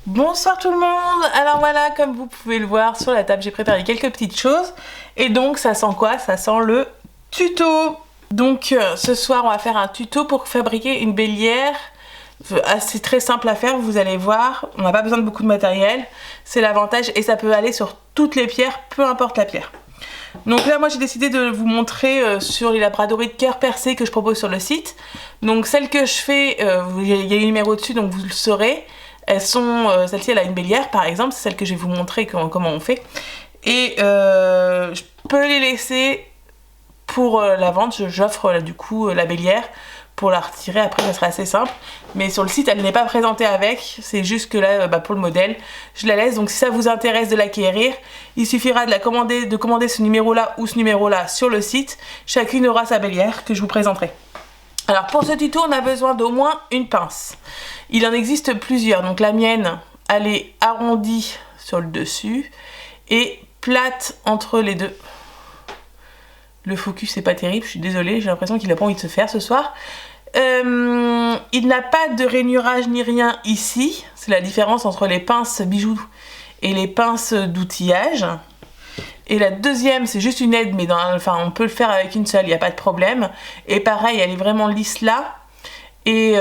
Bonsoir tout le monde. Alors voilà, comme vous pouvez le voir sur la table, j'ai préparé quelques petites choses. Et donc ça sent quoi? Ça sent le tuto. Donc ce soir on va faire un tuto pour fabriquer une bélière. C'est très simple à faire, vous allez voir. On n'a pas besoin de beaucoup de matériel. C'est l'avantage et ça peut aller sur toutes les pierres, peu importe la pierre. Donc là moi j'ai décidé de vous montrer sur les labradorites cœur percé que je propose sur le site. Donc celle que je fais, il y a un numéro dessus donc vous le saurez. Elles sont, celle-ci elle a une bélière par exemple, c'est celle que je vais vous montrer comment on fait. Et je peux les laisser pour la vente, j'offre du coup la bélière pour la retirer, après ça sera assez simple. Mais sur le site elle n'est pas présentée avec, c'est juste que là pour le modèle, je la laisse. Donc si ça vous intéresse de l'acquérir, il suffira de commander ce numéro là ou ce numéro là sur le site. Chacune aura sa bélière que je vous présenterai. Alors pour ce tuto on a besoin d'au moins une pince. Il en existe plusieurs, donc la mienne elle est arrondie sur le dessus et plate entre les deux. Le focus c'est pas terrible, je suis désolée, j'ai l'impression qu'il a pas envie de se faire ce soir. Il n'a pas de rainurage ni rien ici, c'est la différence entre les pinces bijoux et les pinces d'outillage. Et la deuxième c'est juste une aide, mais on peut le faire avec une seule, il n'y a pas de problème. Et pareil, elle est vraiment lisse là. Et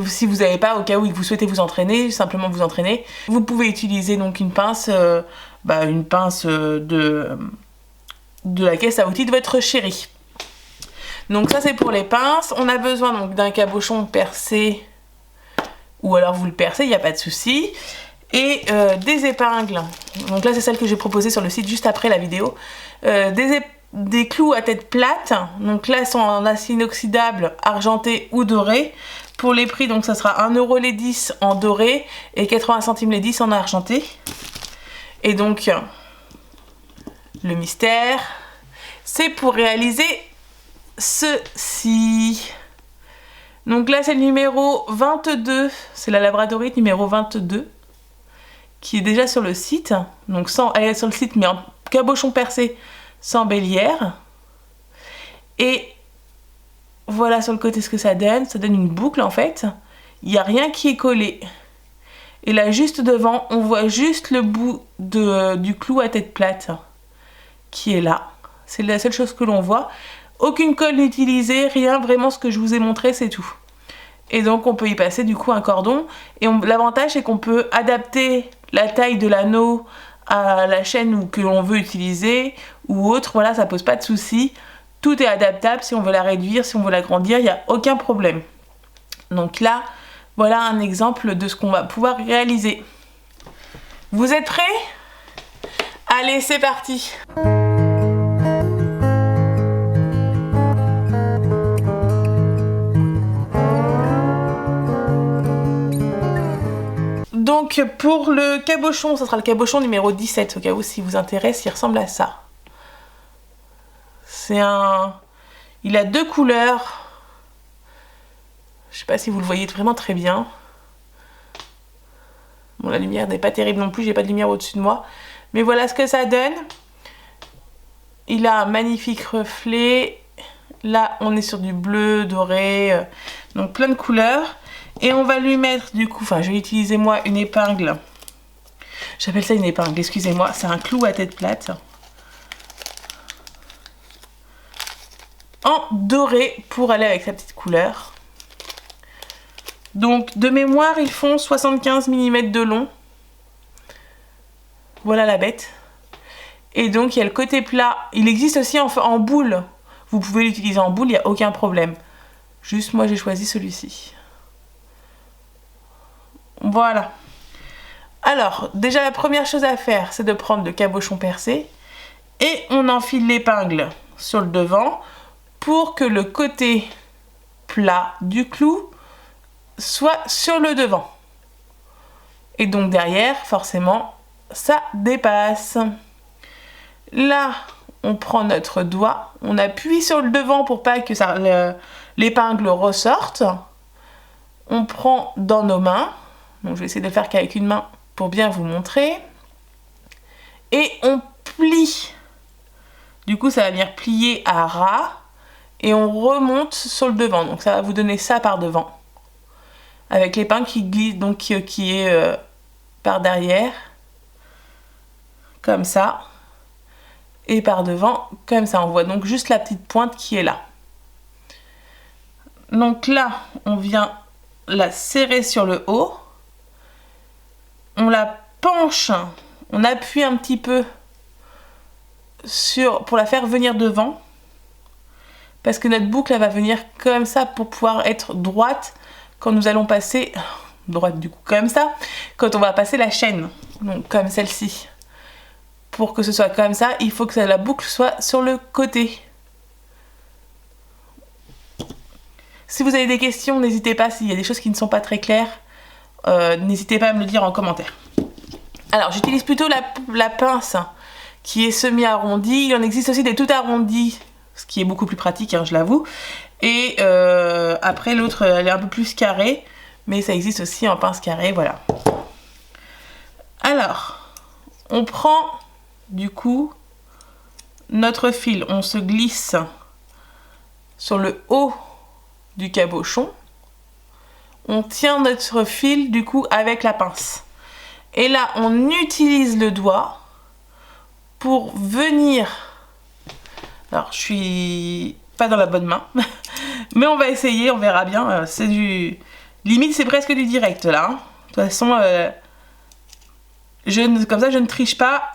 si vous n'avez pas, au cas où vous souhaitez vous entraîner, simplement vous entraîner, vous pouvez utiliser donc une pince, de la caisse à outils de votre chéri. Donc ça c'est pour les pinces. On a besoin donc d'un cabochon percé, ou alors vous le percez, il n'y a pas de souci. Et des épingles. Donc là c'est celle que j'ai proposée sur le site juste après la vidéo. Des clous à tête plate. Donc là elles sont en acier inoxydable, argenté ou doré. Pour les prix, donc ça sera 1 € les 10 en doré et 80 centimes les 10 en argenté. Et donc le mystère, c'est pour réaliser ceci. Donc là c'est le numéro 22, c'est la labradorite numéro 22 qui est déjà sur le site. Donc elle est sur le site mais en cabochon percé sans bélière. Et voilà sur le côté ce que ça donne une boucle en fait. Il n'y a rien qui est collé. Et là juste devant on voit juste le bout du clou à tête plate qui est là. C'est la seule chose que l'on voit. Aucune colle utilisée, rien, vraiment ce que je vous ai montré c'est tout. Et donc on peut y passer du coup un cordon. Et l'avantage c'est qu'on peut adapter la taille de l'anneau à la chaîne que l'on veut utiliser ou autre, voilà, ça pose pas de souci. Tout est adaptable, si on veut la réduire, si on veut l'agrandir, il n'y a aucun problème. Donc là, voilà un exemple de ce qu'on va pouvoir réaliser. Vous êtes prêts? Allez, c'est parti! Donc pour le cabochon, ça sera le cabochon numéro 17, au cas où si vous intéresse, il ressemble à ça. Il a deux couleurs. Je sais pas si vous le voyez vraiment très bien. Bon, la lumière n'est pas terrible non plus, j'ai pas de lumière au-dessus de moi. Mais voilà ce que ça donne. Il a un magnifique reflet. Là, on est sur du bleu, doré, donc plein de couleurs. Et on va lui mettre du coup, je vais utiliser moi une épingle. J'appelle ça une épingle, excusez-moi, c'est un clou à tête plate. En doré pour aller avec sa petite couleur. Donc de mémoire ils font 75 mm de long. Voilà la bête. Et donc il y a le côté plat. Il existe aussi en boule. Vous pouvez l'utiliser en boule, il n'y a aucun problème. Juste moi j'ai choisi celui-ci. Voilà. Alors déjà la première chose à faire c'est de prendre le cabochon percé. Et on enfile l'épingle sur le devant pour que le côté plat du clou soit sur le devant. Et donc derrière, forcément, ça dépasse. Là, on prend notre doigt, on appuie sur le devant pour pas que l'épingle ressorte. On prend dans nos mains, donc je vais essayer de le faire qu'avec une main pour bien vous montrer. Et on plie. Du coup, ça va venir plier à ras. Et on remonte sur le devant, donc ça va vous donner ça par devant. avec l'épingle qui glisse, donc qui est par derrière, comme ça, et par devant, comme ça. On voit donc juste la petite pointe qui est là. Donc là, on vient la serrer sur le haut, on la penche, on appuie un petit peu pour la faire venir devant, parce que notre boucle elle va venir comme ça pour pouvoir être droite quand nous allons passer, droite du coup comme ça, quand on va passer la chaîne, donc comme celle-ci. Pour que ce soit comme ça, il faut que la boucle soit sur le côté. Si vous avez des questions, n'hésitez pas, s'il y a des choses qui ne sont pas très claires, n'hésitez pas à me le dire en commentaire. Alors j'utilise plutôt la pince qui est semi-arrondie. Il en existe aussi des tout arrondies, ce qui est beaucoup plus pratique, hein, je l'avoue. Et après l'autre, elle est un peu plus carrée, mais ça existe aussi en pince carrée, voilà. Alors, on prend du coup notre fil, on se glisse sur le haut du cabochon, on tient notre fil du coup avec la pince et là on utilise le doigt pour venir, alors je suis pas dans la bonne main mais on va essayer, on verra bien, c'est du limite, c'est presque du direct là, hein. De toute façon comme ça je ne triche pas.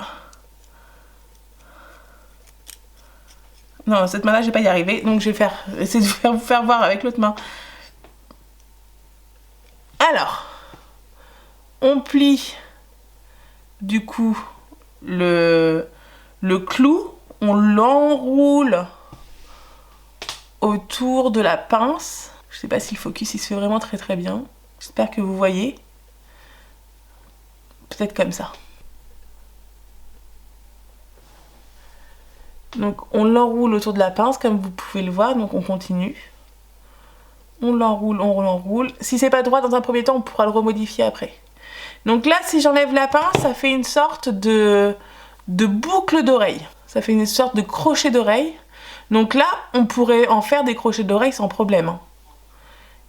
Non, cette main là je vais pas y arriver, donc je vais essayer de vous faire voir avec l'autre main. Alors, on plie du coup le clou, on l'enroule autour de la pince. Je sais pas si le focus il se fait vraiment très très bien. J'espère que vous voyez. Peut-être comme ça. Donc on l'enroule autour de la pince comme vous pouvez le voir, donc on continue. On l'enroule, on l'enroule. Si c'est pas droit dans un premier temps, on pourra le remodifier après. Donc là, si j'enlève la pince, ça fait une sorte de boucle d'oreille. Ça fait une sorte de crochet d'oreille. Donc là, on pourrait en faire des crochets d'oreille sans problème, hein.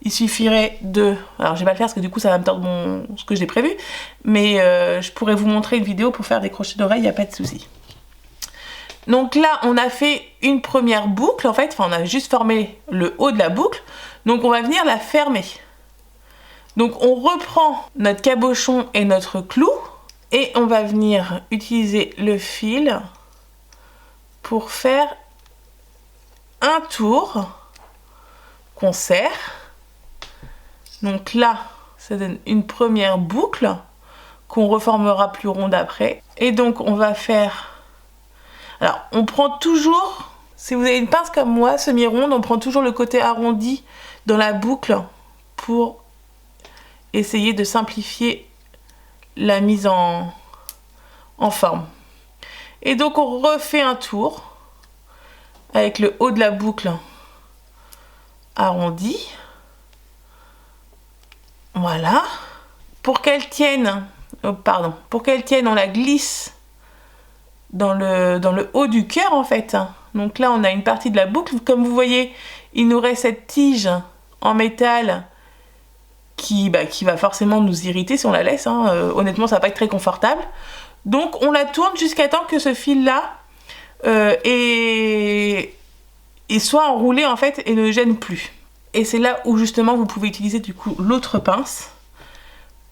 Il suffirait de... Alors je vais pas le faire parce que du coup ça va me tordre ce que j'ai prévu. Mais je pourrais vous montrer une vidéo pour faire des crochets d'oreille, il n'y a pas de souci. Donc là, on a fait une première boucle, en fait, enfin on a juste formé le haut de la boucle, donc on va venir la fermer. Donc on reprend notre cabochon et notre clou, et on va venir utiliser le fil pour faire un tour qu'on serre. Donc là, ça donne une première boucle qu'on reformera plus ronde après. Et donc on va faire... Alors, on prend toujours, si vous avez une pince comme moi, semi-ronde, on prend toujours le côté arrondi dans la boucle pour essayer de simplifier la mise en forme. Et donc, on refait un tour avec le haut de la boucle arrondi. Voilà. Pour qu'elle tienne, on la glisse dans le haut du cœur en fait. Donc là on a une partie de la boucle, comme vous voyez il nous reste cette tige en métal qui va forcément nous irriter si on la laisse, hein. Honnêtement ça va pas être très confortable, donc on la tourne jusqu'à temps que ce fil là soit enroulé en fait et ne gêne plus. Et c'est là où justement vous pouvez utiliser du coup l'autre pince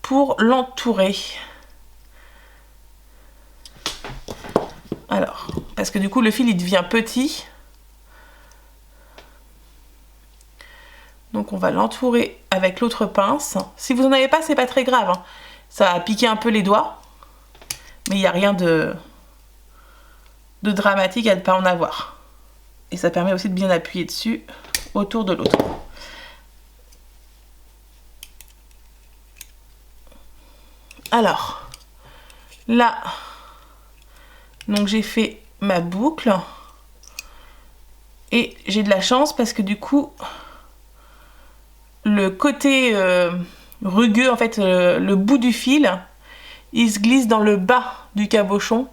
pour l'entourer. Alors, parce que du coup le fil il devient petit. Donc on va l'entourer avec l'autre pince. Si vous n'en avez pas, c'est pas très grave, hein. Ça va piquer un peu les doigts. Mais il n'y a rien de dramatique à ne pas en avoir. Et ça permet aussi de bien appuyer dessus autour de l'autre. Alors, là... Donc j'ai fait ma boucle et j'ai de la chance parce que du coup le côté rugueux, en fait le bout du fil, il se glisse dans le bas du cabochon.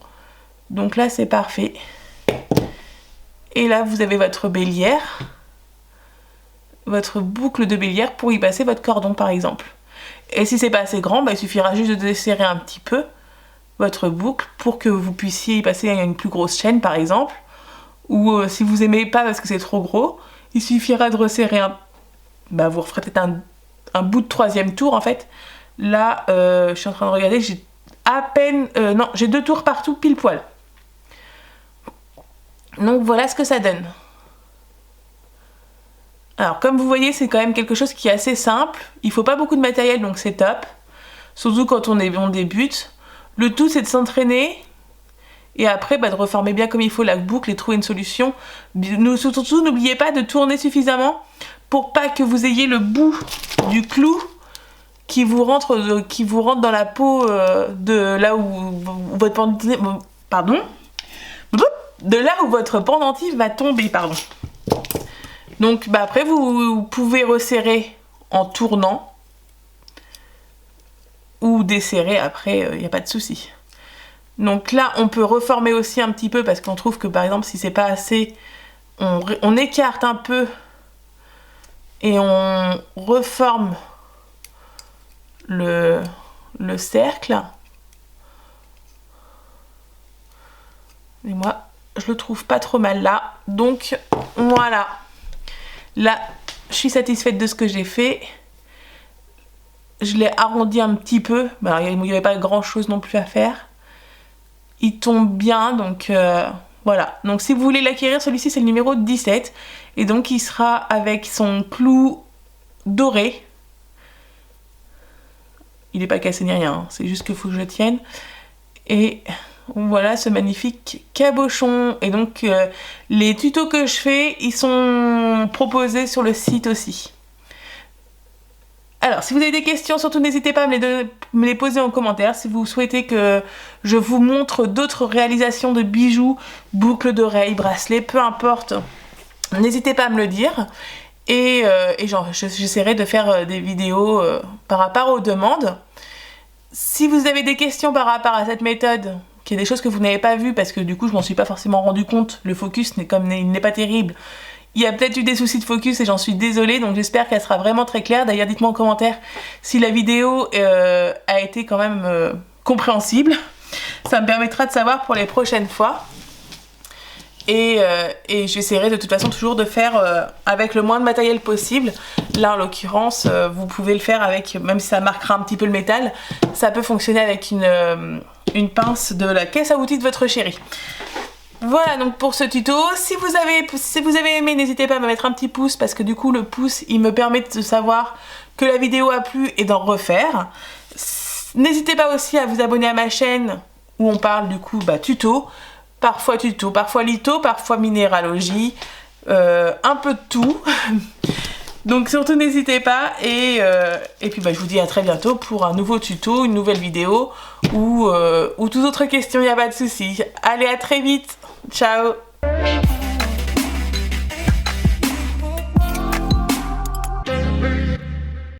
Donc là c'est parfait. Et là vous avez votre bélière. votre boucle de bélière pour y passer votre cordon par exemple. Et si c'est pas assez grand, il suffira juste de desserrer un petit peu votre boucle pour que vous puissiez y passer une plus grosse chaîne par exemple. Ou si vous aimez pas parce que c'est trop gros, il suffira de resserrer vous referez peut-être un bout de 3e tour en fait. Là, je suis en train de regarder, j'ai à peine... non, j'ai 2 tours partout pile poil. Donc voilà ce que ça donne. Alors comme vous voyez, c'est quand même quelque chose qui est assez simple. Il faut pas beaucoup de matériel, donc c'est top. Surtout quand on débute. Le tout, c'est de s'entraîner. Et après, de reformer bien comme il faut la boucle et trouver une solution. Surtout, n'oubliez pas de tourner suffisamment pour pas que vous ayez le bout du clou qui vous rentre dans la peau de là où votre pendentif... Pardon. De là où votre pendentif va tomber, pardon. Donc après, vous pouvez resserrer en tournant ou desserrer après, il n'y a pas de souci. Donc là, on peut reformer aussi un petit peu parce qu'on trouve que par exemple, si c'est pas assez, on écarte un peu et on reforme le cercle. Et moi, je le trouve pas trop mal là. Donc voilà. Là, je suis satisfaite de ce que j'ai fait. Je l'ai arrondi un petit peu. Il n'y avait pas grand chose non plus à faire. Il tombe bien, donc voilà. Donc si vous voulez l'acquérir, celui-ci c'est le numéro 17. Et donc il sera avec son clou doré. Il n'est pas cassé ni rien, c'est juste qu'il faut que je le tienne. Et voilà ce magnifique cabochon. Et donc les tutos que je fais, ils sont proposés sur le site aussi. Alors si vous avez des questions, surtout n'hésitez pas à me les poser en commentaire. Si vous souhaitez que je vous montre d'autres réalisations de bijoux, boucles d'oreilles, bracelets, peu importe, n'hésitez pas à me le dire. Et j'essaierai de faire des vidéos par rapport aux demandes. Si vous avez des questions par rapport à cette méthode, qu'il y a des choses que vous n'avez pas vues parce que du coup je m'en suis pas forcément rendu compte, le focus n'est pas terrible. Il y a peut-être eu des soucis de focus et j'en suis désolée, donc j'espère qu'elle sera vraiment très claire. D'ailleurs dites-moi en commentaire si la vidéo a été quand même compréhensible. Ça me permettra de savoir pour les prochaines fois. Et j'essaierai de toute façon toujours de faire avec le moins de matériel possible. Là en l'occurrence, vous pouvez le faire avec, même si ça marquera un petit peu le métal, ça peut fonctionner avec une pince de la caisse à outils de votre chéri. Voilà donc pour ce tuto. Si vous avez aimé, n'hésitez pas à me mettre un petit pouce parce que du coup le pouce il me permet de savoir que la vidéo a plu et d'en refaire. N'hésitez pas aussi à vous abonner à ma chaîne où on parle du coup tuto, parfois litho, parfois minéralogie, un peu de tout. Donc surtout n'hésitez pas et puis je vous dis à très bientôt pour un nouveau tuto, une nouvelle vidéo ou toute autre question, il n'y a pas de souci. Allez, à très vite, ciao.